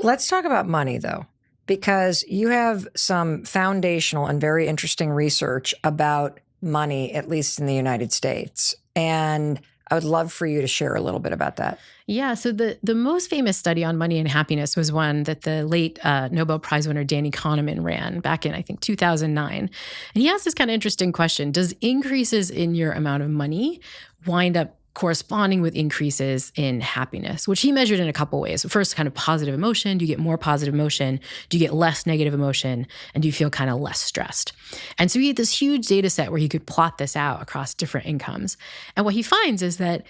Let's talk about money, though, because you have some foundational and very interesting research about money, at least in the United States. And I would love for you to share a little bit about that. Yeah. So the most famous study on money and happiness was one that the late Nobel Prize winner Danny Kahneman ran back in, I think, 2009. And he asked this kind of interesting question. Does increases in your amount of money wind up corresponding with increases in happiness, which he measured in a couple ways. First, kind of positive emotion. Do you get more positive emotion? Do you get less negative emotion? And do you feel kind of less stressed? And so he had this huge data set where he could plot this out across different incomes. And what he finds is that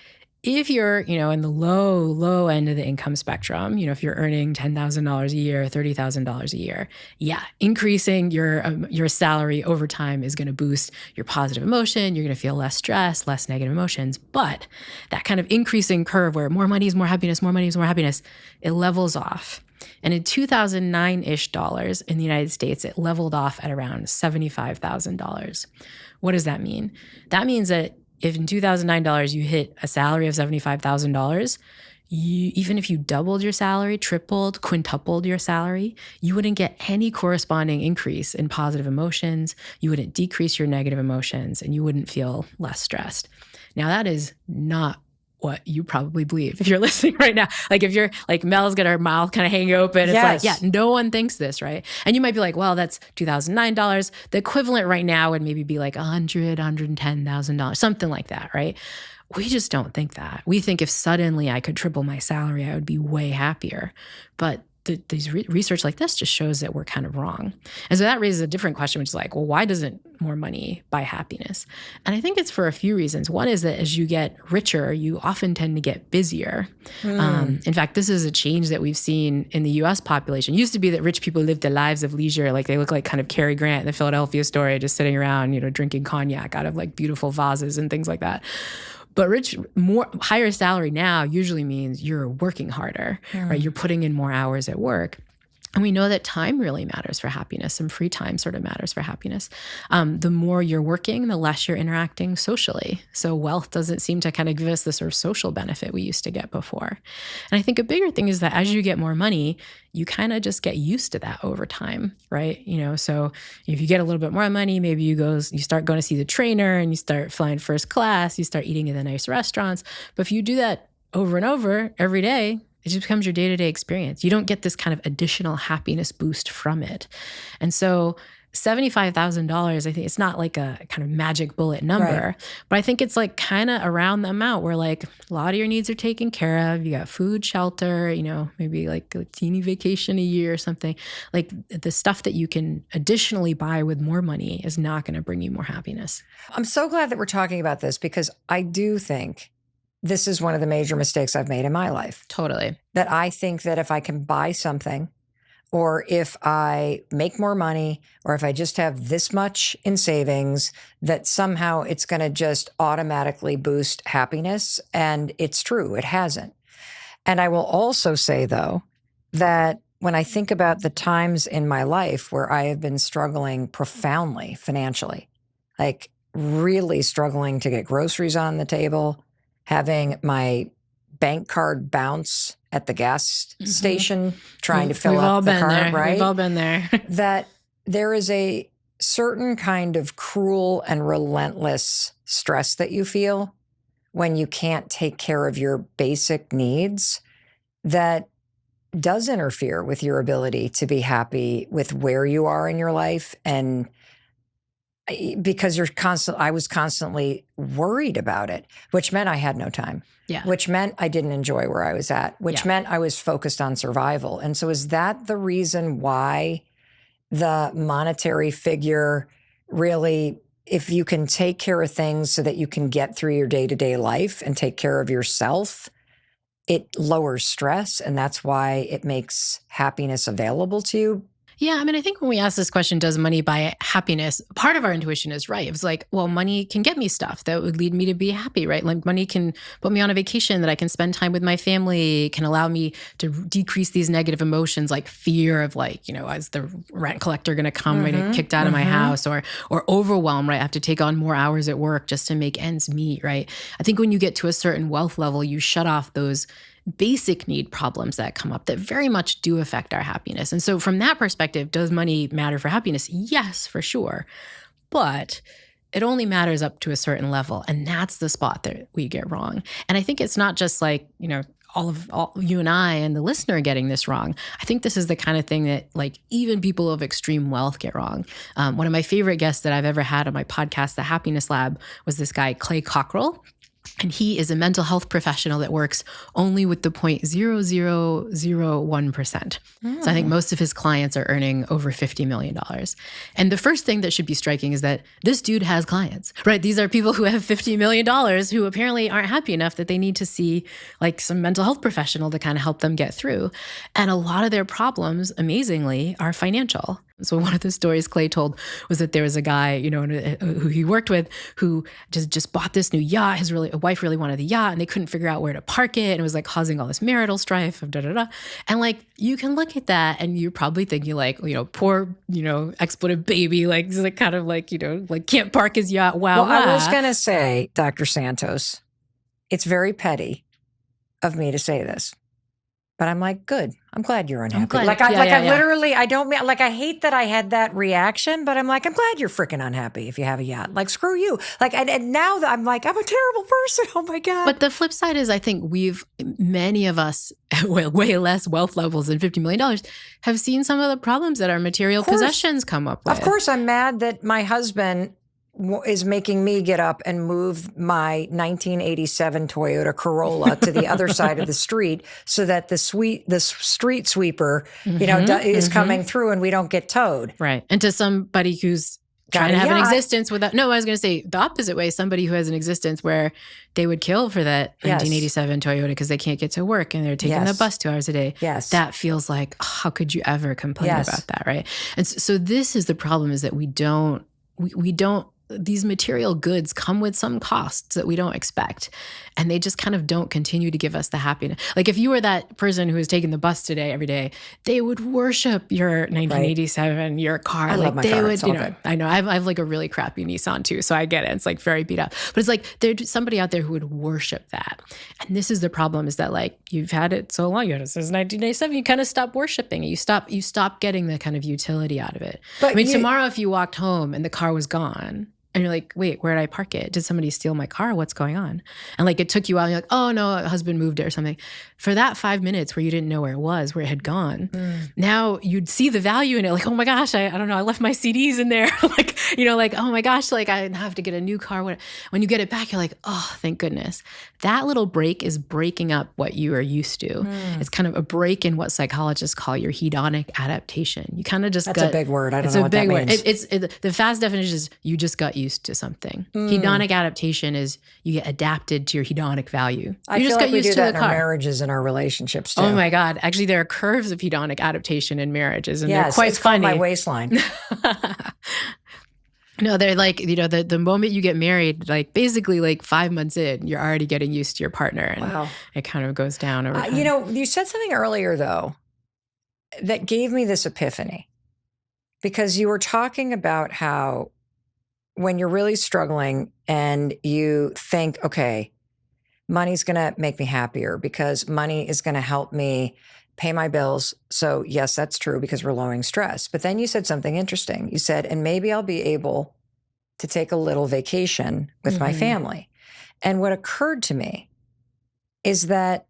if you're, in the low end of the income spectrum, if you're earning $10,000 a year, $30,000 a year, increasing your salary over time is going to boost your positive emotion. You're going to feel less stress, less negative emotions. But that kind of increasing curve where more money is more happiness, more money is more happiness, it levels off. And in 2009-ish dollars in the United States, it leveled off at around $75,000. What does that mean? That means that if in $2009 you hit a salary of $75,000, even if you doubled your salary, tripled, quintupled your salary, you wouldn't get any corresponding increase in positive emotions. You wouldn't decrease your negative emotions, and you wouldn't feel less stressed. Now, that is not what you probably believe if you're listening right now. Like if you're like Mel's got her mouth kind of hanging open. It's like, no one thinks this, right? And you might be like, well, that's $2009. The equivalent right now would maybe be like $110,000, something like that, right? We just don't think that. We think if suddenly I could triple my salary, I would be way happier. But these research like this just shows that we're kind of wrong. And so that raises a different question, which is like, well, why doesn't more money buy happiness? And I think it's for a few reasons. One is that as you get richer, you often tend to get busier. In fact, this is a change that we've seen in the US population. It used to be that rich people lived their lives of leisure. Like they look like kind of Cary Grant in the Philadelphia story, just sitting around, drinking cognac out of like beautiful vases and things like that. But higher salary now usually means you're working harder, right? You're putting in more hours at work. And we know that time really matters for happiness. Some free time sort of matters for happiness. The more you're working, the less you're interacting socially. So wealth doesn't seem to kind of give us the sort of social benefit we used to get before. And I think a bigger thing is that as you get more money, you kind of just get used to that over time, right? So if you get a little bit more money, maybe you start going to see the trainer and you start flying first class, you start eating in the nice restaurants. But if you do that over and over every day, it just becomes your day-to-day experience. You don't get this kind of additional happiness boost from it. And so $75,000, I think it's not like a kind of magic bullet number, but I think it's like kind of around the amount where like a lot of your needs are taken care of. You got food, shelter, maybe like a teeny vacation a year or something. Like the stuff that you can additionally buy with more money is not going to bring you more happiness. I'm so glad that we're talking about this because I do think this is one of the major mistakes I've made in my life. Totally. That I think that if I can buy something, or if I make more money, or if I just have this much in savings, that somehow it's going to just automatically boost happiness. And it's true, it hasn't. And I will also say, though, that when I think about the times in my life where I have been struggling profoundly financially, like really struggling to get groceries on the table, having my bank card bounce at the gas station, trying to fill up the card, right? We've all been there. That there is a certain kind of cruel and relentless stress that you feel when you can't take care of your basic needs that does interfere with your ability to be happy with where you are in your life. And because I was constantly worried about it, which meant I had no time, which meant I didn't enjoy where I was at, which meant I was focused on survival. And so is that the reason why the monetary figure really, if you can take care of things so that you can get through your day-to-day life and take care of yourself, it lowers stress, and that's why it makes happiness available to you? Yeah, I mean, I think when we ask this question, does money buy happiness? Part of our intuition is right. It's like, well, money can get me stuff that would lead me to be happy, right? Like money can put me on a vacation that I can spend time with my family, can allow me to decrease these negative emotions like fear of like, is the rent collector going to come right and get kicked out of my house, or overwhelm, right? I have to take on more hours at work just to make ends meet, right? I think when you get to a certain wealth level, you shut off those basic need problems that come up that very much do affect our happiness. And so from that perspective, does money matter for happiness? Yes, for sure. But it only matters up to a certain level. And that's the spot that we get wrong. And I think it's not just like, all you and I and the listener getting this wrong. I think this is the kind of thing that like even people of extreme wealth get wrong. One of my favorite guests that I've ever had on my podcast, The Happiness Lab, was this guy, Clay Cockrell. And he is a mental health professional that works only with the 0.0001%. So I think most of his clients are earning over $50 million. And the first thing that should be striking is that this dude has clients, right? These are people who have $50 million who apparently aren't happy enough that they need to see like some mental health professional to kind of help them get through. And a lot of their problems, amazingly, are financial. So one of the stories Clay told was that there was a guy, who he worked with who just bought this new yacht. His wife really wanted the yacht and they couldn't figure out where to park it. And it was like causing all this marital strife of da-da-da. And like, you can look at that and you're probably thinking like, poor, expletive baby, like kind of like, like can't park his yacht. Wow. Well, I was going to say, Dr. Santos, it's very petty of me to say this. But I'm like, good. I'm glad you're unhappy. Glad. Literally, I don't mean, like, I hate that I had that reaction, but I'm like, I'm glad you're freaking unhappy if you have a yacht. Like, screw you. Like, and now that I'm like, I'm a terrible person. Oh my God. But the flip side is I think many of us, way less wealth levels than $50 million, have seen some of the problems that our material possessions come up with. Of course, I'm mad that my husband is making me get up and move my 1987 Toyota Corolla to the other side of the street so that the street sweeper, is coming through and we don't get towed. Right. And to somebody who's trying to have an existence without, no, I was going to say the opposite way, somebody who has an existence where they would kill for that 1987 Toyota because they can't get to work and they're taking the bus 2 hours a day. Yes. That feels like, how could you ever complain about that, right? And so this is the problem, is that we don't, these material goods come with some costs that we don't expect. And they just kind of don't continue to give us the happiness. Like if you were that person who was taking the bus today every day, they would worship your 1987, your car. I love my car. Would, I know I have like a really crappy Nissan too. So I get it. It's like very beat up, but it's like there's somebody out there who would worship that. And this is the problem, is that like you've had it so long, since 1987, you kind of stop worshiping it. You stop getting the kind of utility out of it. But tomorrow if you walked home and the car was gone, and you're like, wait, where did I park it? Did somebody steal my car? What's going on? And like, it took you out and you're like, oh no, a husband moved it or something. For that 5 minutes where you didn't know where it was, where it had gone, now you'd see the value in it. Like, oh my gosh, I don't know, I left my CDs in there. like, oh my gosh, like I have to get a new car. When you get it back, you're like, oh, thank goodness. That little break is breaking up what you are used to. It's kind of a break in what psychologists call your hedonic adaptation. You kind of just That's a big word. I don't know what that means. The fast definition is you just got used to something. Hedonic adaptation is you get adapted to your hedonic value. I feel like we do that in our marriages and our relationships too. Oh my God. Actually, there are curves of hedonic adaptation in marriages, and they're quite it's funny. Called my waistline. No, they're like, the moment you get married, like basically like 5 months in, you're already getting used to your partner. And it kind of goes down over time. You said something earlier though that gave me this epiphany, because you were talking about how when you're really struggling and you think, okay, money's going to make me happier because money is going to help me pay my bills. So yes, that's true because we're lowering stress. But then you said something interesting. You said, and maybe I'll be able to take a little vacation with my family. And what occurred to me is that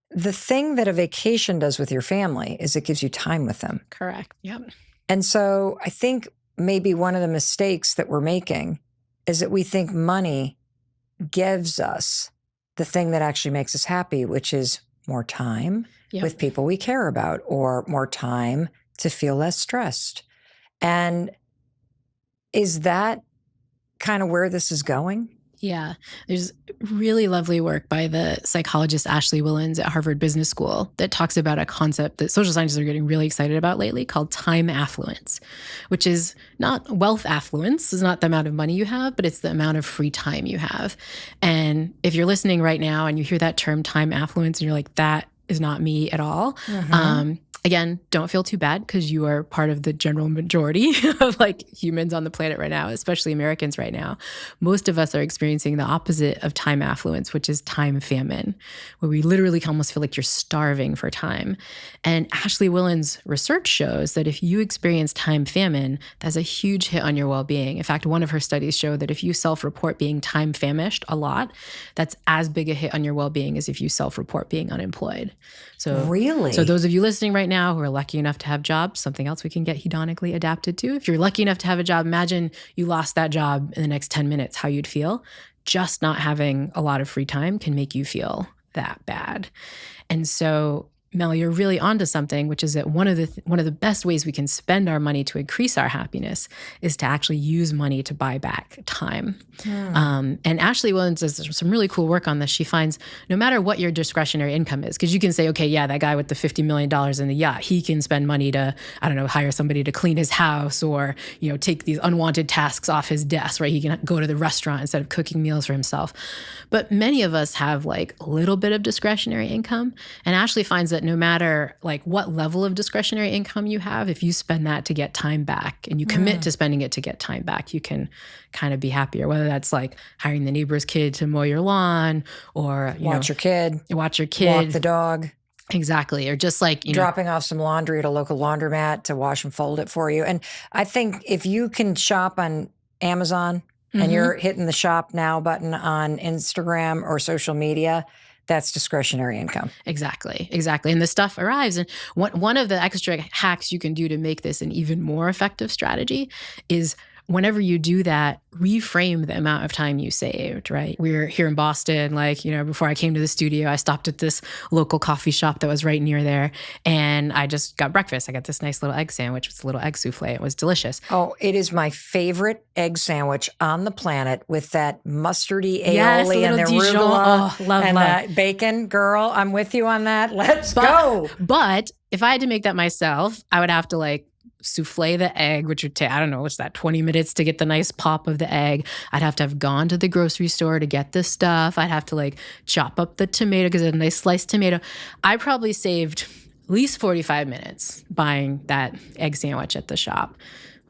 the thing that a vacation does with your family is it gives you time with them. Correct. Yep. And so I think maybe one of the mistakes that we're making is that we think money gives us the thing that actually makes us happy, which is more time with people we care about, or more time to feel less stressed. And is that kind of where this is going? Yeah. There's really lovely work by the psychologist Ashley Willens at Harvard Business School that talks about a concept that social scientists are getting really excited about lately called time affluence, which is not wealth affluence. It's not the amount of money you have, but it's the amount of free time you have. And if you're listening right now and you hear that term time affluence and you're like, that is not me at all. Again, don't feel too bad because you are part of the general majority of like humans on the planet right now, especially Americans right now. Most of us are experiencing the opposite of time affluence, which is time famine, where we literally almost feel like you're starving for time. And Ashley Willen's research shows that if you experience time famine, that's a huge hit on your well-being. In fact, one of her studies showed that if you self-report being time famished a lot, that's as big a hit on your well-being as if you self-report being unemployed. Really? So those of you listening right now who are lucky enough to have jobs, something else we can get hedonically adapted to. If you're lucky enough to have a job, imagine you lost that job in the next 10 minutes, how you'd feel. Just not having a lot of free time can make you feel that bad. And so, Mel, you're really onto something, which is that one of the best ways we can spend our money to increase our happiness is to actually use money to buy back time. And Ashley Williams does some really cool work on this. She finds no matter what your discretionary income is, because you can say, okay, yeah, that guy with the $50 million in the yacht, he can spend money to, I don't know, hire somebody to clean his house or, take these unwanted tasks off his desk, right? He can go to the restaurant instead of cooking meals for himself. But many of us have like a little bit of discretionary income. And Ashley finds that no matter like what level of discretionary income you have, if you spend that to get time back and you commit to spending it to get time back, you can kind of be happier, whether that's like hiring the neighbor's kid to mow your lawn or watch your kid, walk the dog. Exactly. Or just like, dropping off some laundry at a local laundromat to wash and fold it for you. And I think if you can shop on Amazon and you're hitting the shop now button on Instagram or social media, that's discretionary income. Exactly. And the stuff arrives. And one of the extra hacks you can do to make this an even more effective strategy is whenever you do that, reframe the amount of time you saved, right? We're here in Boston, before I came to the studio, I stopped at this local coffee shop that was right near there. And I just got breakfast. I got this nice little egg sandwich with a little egg souffle. It was delicious. Oh, it is my favorite egg sandwich on the planet with that mustardy Yes, aioli and the Dijon. arugula Love. that bacon. Girl, I'm with you on that. Let's go. But if I had to make that myself, I would have to souffle the egg, which would take, I don't know, what's that, 20 minutes to get the nice pop of the egg. I'd have to have gone to the grocery store to get the stuff. I'd have to chop up the tomato because it's a nice sliced tomato. I probably saved at least 45 minutes buying that egg sandwich at the shop.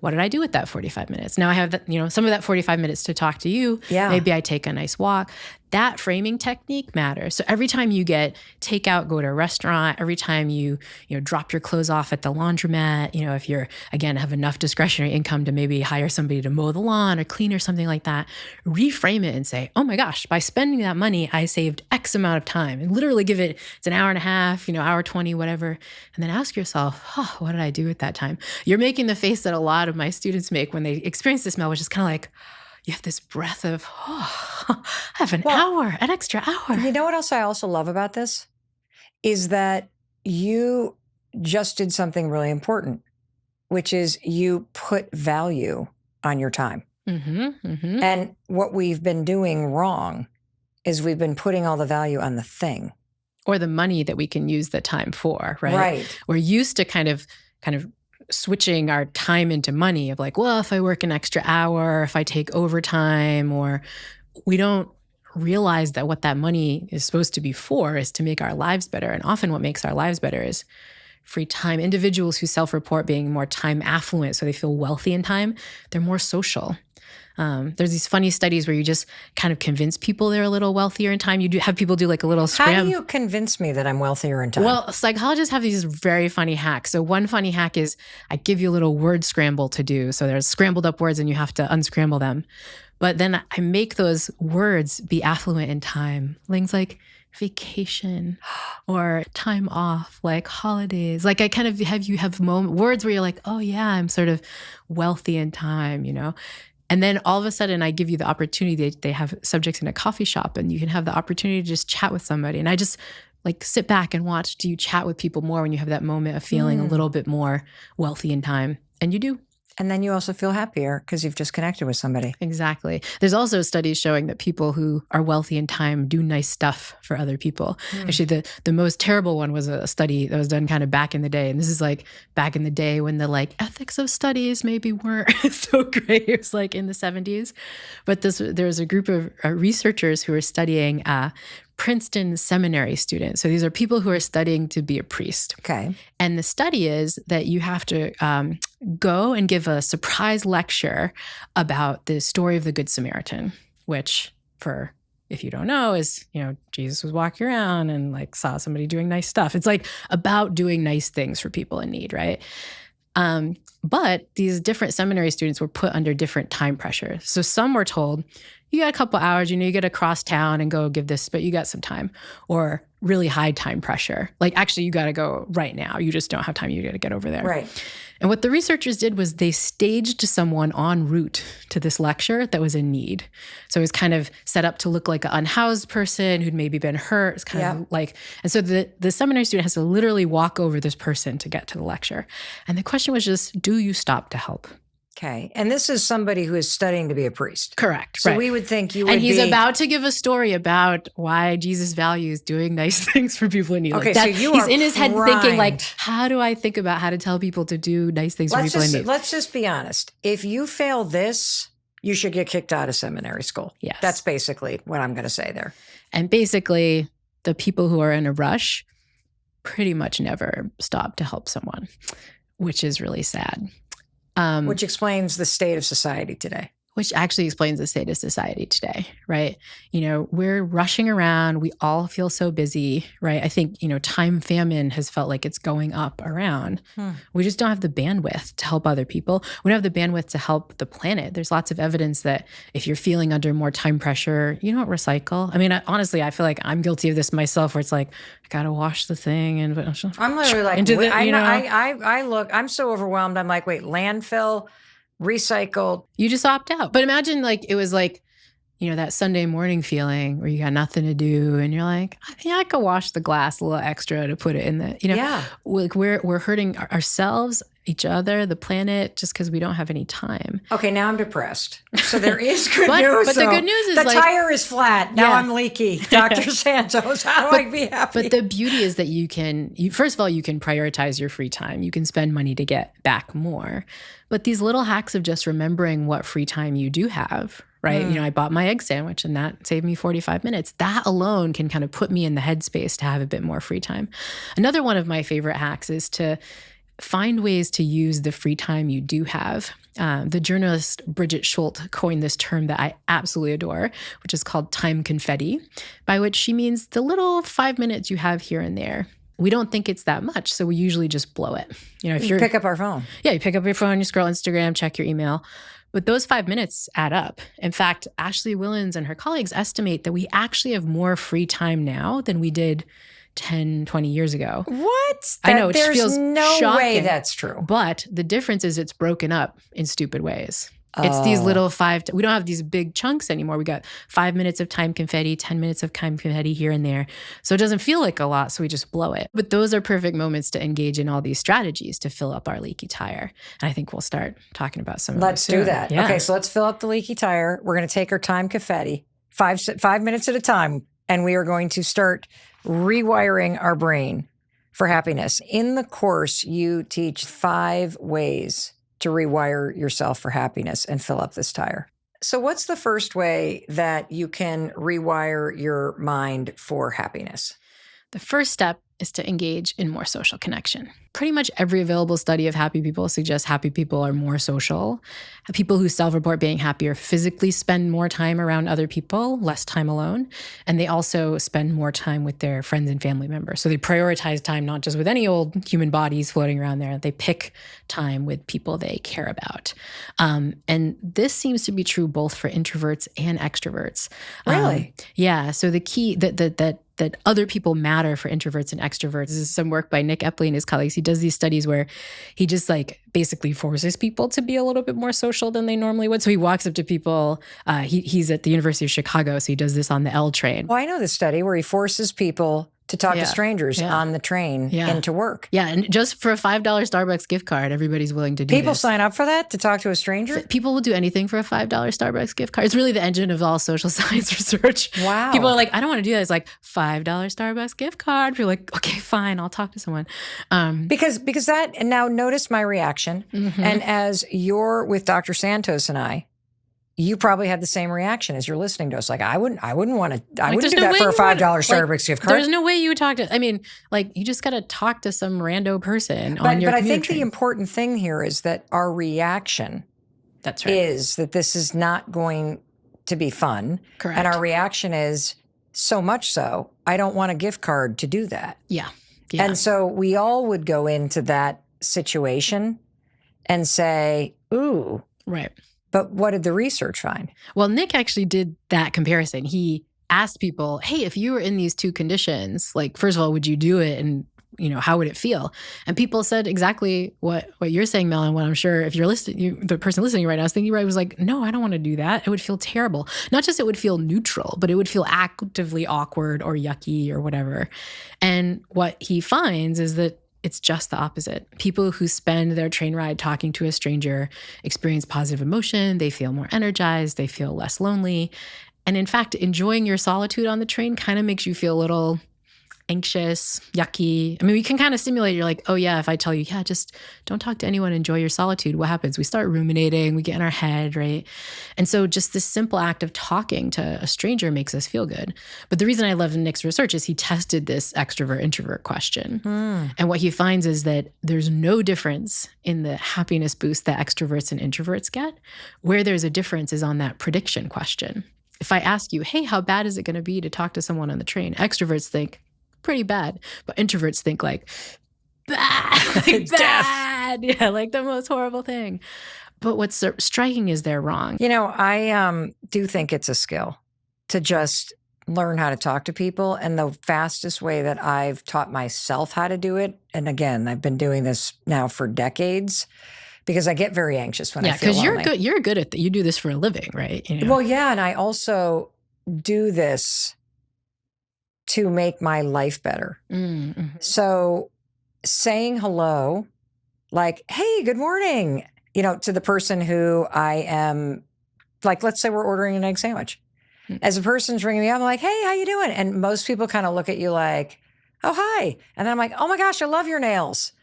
What did I do with that 45 minutes? Now I have some of that 45 minutes to talk to you. Yeah. Maybe I take a nice walk. That framing technique matters. So every time you get takeout, go to a restaurant, every time you drop your clothes off at the laundromat, if you're, again, have enough discretionary income to maybe hire somebody to mow the lawn or clean or something like that, reframe it and say, oh my gosh, by spending that money, I saved X amount of time. And literally give it's an hour and a half, hour 20, whatever. And then ask yourself, what did I do with that time? You're making the face that a lot of my students make when they experience this, Mel, which is kind of like, you have this breath of, I have an extra hour. You know what else I also love about this? Is that you just did something really important, which is you put value on your time. And what we've been doing wrong is we've been putting all the value on the thing. Or the money that we can use the time for, right? Right. We're used to kind of switching our time into money of if I work an extra hour, if I take overtime, or we don't realize that what that money is supposed to be for is to make our lives better. And often what makes our lives better is free time. Individuals who self-report being more time affluent, so they feel wealthy in time, they're more social. There's these funny studies where you just kind of convince people they're a little wealthier in time. You have people do a little scram. How do you convince me that I'm wealthier in time? Well, psychologists have these very funny hacks. So one funny hack is I give you a little word scramble to do. So there's scrambled up words and you have to unscramble them. But then I make those words be affluent in time. Things like vacation or time off, like holidays. I kind of have you have words where you're like, oh yeah, I'm sort of wealthy in time, And then all of a sudden I give you the opportunity, they have subjects in a coffee shop and you can have the opportunity to just chat with somebody. And I just sit back and watch, do you chat with people more when you have that moment of feeling a little bit more wealthy in time? And you do. And then you also feel happier because you've just connected with somebody. Exactly. There's also studies showing that people who are wealthy in time do nice stuff for other people. Actually, the most terrible one was a study that was done kind of back in the day. And this is back in the day when the ethics of studies maybe weren't so great. It was in the 70s. But there was a group of researchers who were studying Princeton seminary students. So these are people who are studying to be a priest. Okay. And the study is that you have to go and give a surprise lecture about the story of the Good Samaritan, which if you don't know, is, Jesus was walking around and like saw somebody doing nice stuff. It's like about doing nice things for people in need, right? But these different seminary students were put under different time pressure. So some were told, you got a couple hours, you get to cross town and go give this, but you got some time. Or really high time pressure. Like, actually, you got to go right now. You just don't have time. You got to get over there. Right. And what the researchers did was they staged someone en route to this lecture that was in need. So it was kind of set up to look like an unhoused person who'd maybe been hurt. It's kind of like, and so the seminary student has to literally walk over this person to get to the lecture. And the question was just, do you stop to help? Okay. And this is somebody who is studying to be a priest. Correct. So right. we would think you would And he's about to give a story about why Jesus values doing nice things for people in need. Okay, like so he's in his head thinking like, primed. how do I think about how to tell people to do nice things for people in need? Let's just be honest. If you fail this, you should get kicked out of seminary school. Yes. That's basically what I'm going to say there. And basically, the people who are in a rush pretty much never stop to help someone, which is really sad. Which explains the state of society today. Which actually explains the state of society today, right? We're rushing around. We all feel so busy, right? I think, time famine has felt like it's going up around. We just don't have the bandwidth to help other people. We don't have the bandwidth to help the planet. There's lots of evidence that if you're feeling under more time pressure, you don't recycle. I mean, honestly, I feel like I'm guilty of this myself where it's like, I got to wash the thing. And I'm literally like, I'm so overwhelmed. I'm like, wait, landfill, recycled. You just opt out. But imagine like it was like, that Sunday morning feeling where you got nothing to do and you're like, I could wash the glass a little extra to put it in the, like we're hurting ourselves, each other, the planet, just because we don't have any time. Okay, now I'm depressed. So there is good news. But the good news is the tire is flat. Now I'm leaky. Dr. Santos, how do I be happy? But the beauty is that you can, first of all, you can prioritize your free time. You can spend money to get back more. But these little hacks of just remembering what free time you do have, right? I bought my egg sandwich and that saved me 45 minutes. That alone can kind of put me in the headspace to have a bit more free time. Another one of my favorite hacks is to find ways to use the free time you do have. The journalist Bridget Schultz coined this term that I absolutely adore, which is called time confetti, by which she means the little 5 minutes you have here and there. We don't think it's that much, so we usually just blow it. If you pick up our phone. Yeah, you pick up your phone, you scroll Instagram, check your email. But those 5 minutes add up. In fact, Ashley Willens and her colleagues estimate that we actually have more free time now than we did 10, 20 years ago. What? I know, it there's feels no shocking, way that's true. But the difference is it's broken up in stupid ways. It's these little we don't have these big chunks anymore. We got 5 minutes of time confetti, 10 minutes of time confetti here and there. So it doesn't feel like a lot, so we just blow it. But those are perfect moments to engage in all these strategies to fill up our leaky tire. And I think we'll start talking about some of those soon. Let's do that. Yeah. Okay, so let's fill up the leaky tire. We're going to take our time confetti, 5 minutes at a time, and we are going to start rewiring our brain for happiness. In the course, you teach 5 ways to rewire yourself for happiness and fill up this tire. So what's the first way that you can rewire your mind for happiness? The first step is to engage in more social connection. Pretty much every available study of happy people suggests happy people are more social. People who self-report being happier physically spend more time around other people, less time alone. And they also spend more time with their friends and family members. So they prioritize time not just with any old human bodies floating around there. They pick time with people they care about. And this seems to be true both for introverts and extroverts. Really? Yeah. So the key that other people matter for introverts and extroverts. This is some work by Nick Epley and his colleagues. He does these studies where he just basically forces people to be a little bit more social than they normally would. So he walks up to people. He's at the University of Chicago, so he does this on the L train. Well, I know this study where he forces people to talk to strangers on the train into work. Yeah, and just for a $5 Starbucks gift card, everybody's willing to do People this. sign up for that, to talk to a stranger? People will do anything for a $5 Starbucks gift card. It's really the engine of all social science research. Wow. People are like, I don't want to do that. It's like, $5 Starbucks gift card. You're like, okay, fine, I'll talk to someone. Because that, and now notice my reaction. Mm-hmm. And as you're with Dr. Santos and I, you probably had the same reaction as you're listening to us. Like, I wouldn't want to, I Like, wouldn't there's do no that way for a you $5 would. Like, Starbucks gift card. there's no way you would talk to, I mean, like, you just got to talk to some rando person on your But I commuter think train. the important thing here is that our reaction That's right. is that this is not going to be fun. Correct. And our reaction is so much so, I don't want a gift card to do that. Yeah. And so we all would go into that situation and say, ooh. Right. But what did the research find? Well, Nick actually did that comparison. He asked people, hey, if you were in these two conditions, like, first of all, would you do it? And, how would it feel? And people said exactly what you're saying, Mel, and what I'm sure if you're listening, the person listening right now is thinking, right, was like, no, I don't want to do that. It would feel terrible. Not just it would feel neutral, but it would feel actively awkward or yucky or whatever. And what he finds is that it's just the opposite. People who spend their train ride talking to a stranger experience positive emotion. They feel more energized. They feel less lonely. And in fact, enjoying your solitude on the train kind of makes you feel a little anxious, yucky. I mean, we can kind of simulate. You're like, oh yeah, if I tell you, yeah, just don't talk to anyone, enjoy your solitude. What happens? We start ruminating, we get in our head, right? And so just this simple act of talking to a stranger makes us feel good. But the reason I love Nick's research is he tested this extrovert-introvert question. And what he finds is that there's no difference in the happiness boost that extroverts and introverts get. Where there's a difference is on that prediction question. If I ask you, hey, how bad is it going to be to talk to someone on the train? Extroverts think, pretty bad. But introverts think like, bad, like bad. Yeah, like the most horrible thing. But what's striking is they're wrong. I do think it's a skill to just learn how to talk to people. And the fastest way that I've taught myself how to do it, and again, I've been doing this now for decades, because I get very anxious when I feel lonely. Yeah, because you're good at that. You do this for a living, right? Well, yeah, and I also do this to make my life better. Mm-hmm. So saying hello, like, hey, good morning, to the person who I am, like, let's say we're ordering an egg sandwich. As a person's ringing me up, I'm like, hey, how you doing? And most people kind of look at you like, oh, hi. And then I'm like, oh my gosh, I love your nails.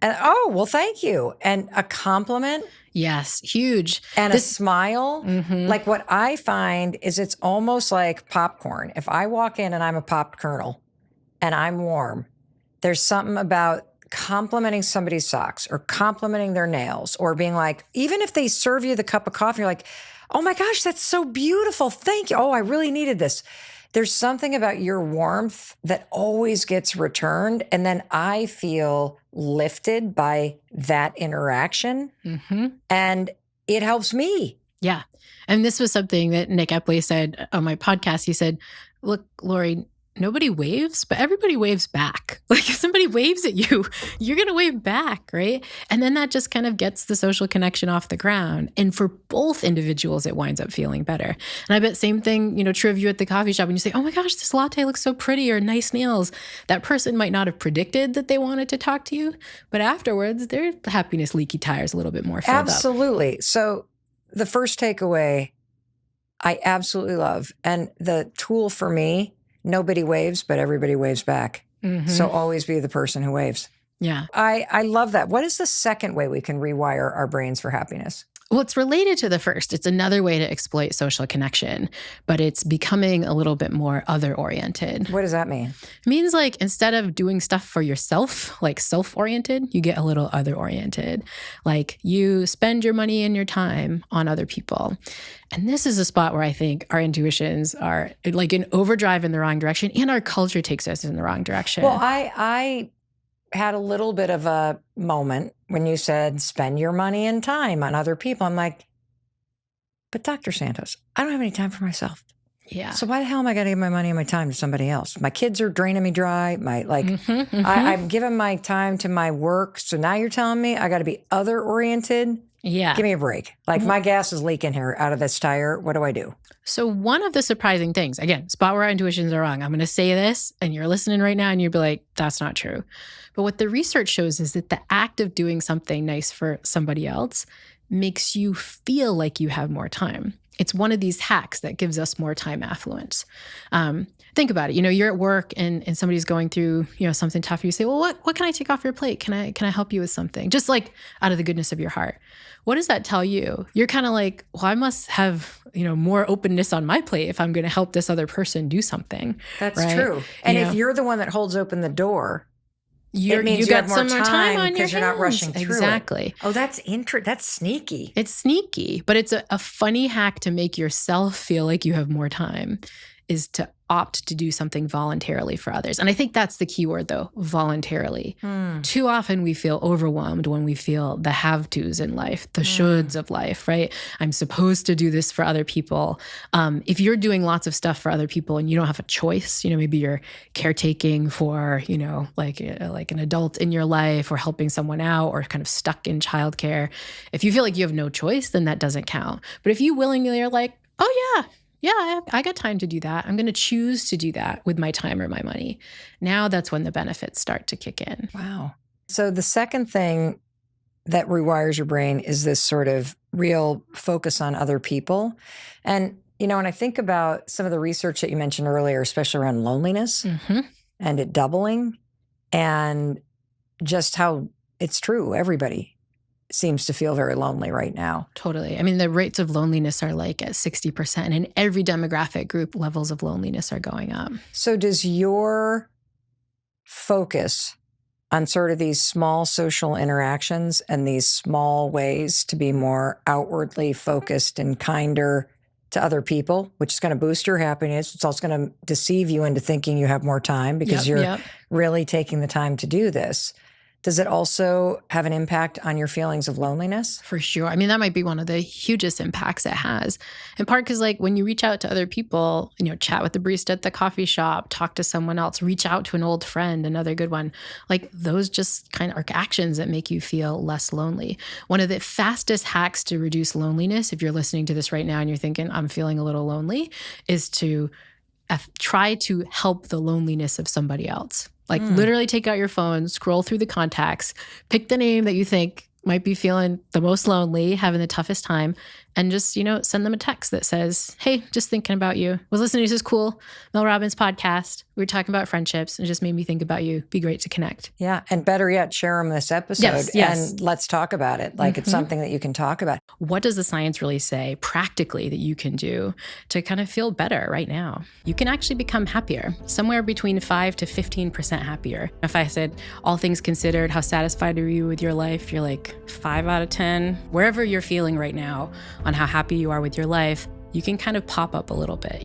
And oh, well, thank you. And a compliment. Yes, huge. And a smile. Mm-hmm. Like what I find is it's almost like popcorn. If I walk in and I'm a popped kernel and I'm warm, there's something about complimenting somebody's socks or complimenting their nails or being like, even if they serve you the cup of coffee, you're like, oh my gosh, that's so beautiful. Thank you. Oh, I really needed this. There's something about your warmth that always gets returned. And then I feel lifted by that interaction. Mm-hmm. And it helps me. Yeah. And this was something that Nick Epley said on my podcast. He said, look, Laurie, nobody waves, but everybody waves back. Like if somebody waves at you, you're going to wave back, right? And then that just kind of gets the social connection off the ground. And for both individuals, it winds up feeling better. And I bet same thing, true of you at the coffee shop when you say, oh my gosh, this latte looks so pretty or nice nails. That person might not have predicted that they wanted to talk to you, but afterwards, their happiness leaky tires a little bit more filled up. Absolutely. So the first takeaway, I absolutely love. And the tool for me, nobody waves, but everybody waves back. Mm-hmm. So always be the person who waves. Yeah. I love that. What is the second way we can rewire our brains for happiness? Well, it's related to the first. It's another way to exploit social connection, but it's becoming a little bit more other-oriented. What does that mean? It means like instead of doing stuff for yourself, like self-oriented, you get a little other-oriented. Like you spend your money and your time on other people. And this is a spot where I think our intuitions are like in overdrive in the wrong direction and our culture takes us in the wrong direction. Well, I had a little bit of a moment when you said spend your money and time on other people. I'm like, but Dr. Santos, I don't have any time for myself. Yeah. So why the hell am I going to give my money and my time to somebody else? My kids are draining me dry. I'm giving my time to my work. So now you're telling me I got to be other oriented. Yeah. Give me a break. Like my gas is leaking here out of this tire. What do I do? So one of the surprising things, again, spot where our intuitions are wrong. I'm going to say this and you're listening right now and you'll be like, that's not true. But what the research shows is that the act of doing something nice for somebody else makes you feel like you have more time. It's one of these hacks that gives us more time affluence. Think about it. You're at work and somebody's going through, something tough. You say, well, what can I take off your plate? Can I help you with something? Just like out of the goodness of your heart. What does that tell you? You're kind of like, well, I must have, more openness on my plate if I'm going to help this other person do something. That's right? true. And if you're the one that holds open the door, it means you have got more some more time on your because you're not rushing through Exactly. it. Oh, that's sneaky. It's sneaky, but it's a funny hack to make yourself feel like you have more time, is to opt to do something voluntarily for others. And I think that's the key word, though, voluntarily. Too often we feel overwhelmed when we feel the have-tos in life, the shoulds of life, right? I'm supposed to do this for other people. If you're doing lots of stuff for other people and you don't have a choice, maybe you're caretaking for, like an adult in your life, or helping someone out, or kind of stuck in childcare. If you feel like you have no choice, then that doesn't count. But if you willingly are like, oh yeah, I got time to do that. I'm going to choose to do that with my time or my money. Now that's when the benefits start to kick in. Wow. So the second thing that rewires your brain is this sort of real focus on other people. And, when I think about some of the research that you mentioned earlier, especially around loneliness and it doubling, and just how it's true, everybody seems to feel very lonely right now. Totally. I mean, the rates of loneliness are like at 60%, and in every demographic group, levels of loneliness are going up. So does your focus on sort of these small social interactions and these small ways to be more outwardly focused and kinder to other people, which is going to boost your happiness, it's also going to deceive you into thinking you have more time because you're really taking the time to do this. Does it also have an impact on your feelings of loneliness? For sure. I mean, that might be one of the hugest impacts it has. In part because when you reach out to other people, chat with the barista at the coffee shop, talk to someone else, reach out to an old friend, another good one, those just kind of are actions that make you feel less lonely. One of the fastest hacks to reduce loneliness, if you're listening to this right now and you're thinking, I'm feeling a little lonely, is to try to help the loneliness of somebody else. Literally take out your phone, scroll through the contacts, pick the name that you think might be feeling the most lonely, having the toughest time, and just, send them a text that says, hey, just thinking about you. Was listening to this cool Mel Robbins podcast. We were talking about friendships and it just made me think about you. Be great to connect. Yeah. And better yet, share them this episode Yes. and let's talk about it. It's something that you can talk about. What does the science really say practically that you can do to kind of feel better right now? You can actually become happier, somewhere between 5 to 15% happier. If I said, all things considered, how satisfied are you with your life? You're like 5 out of 10. Wherever you're feeling right now on how happy you are with your life, you can kind of pop up a little bit.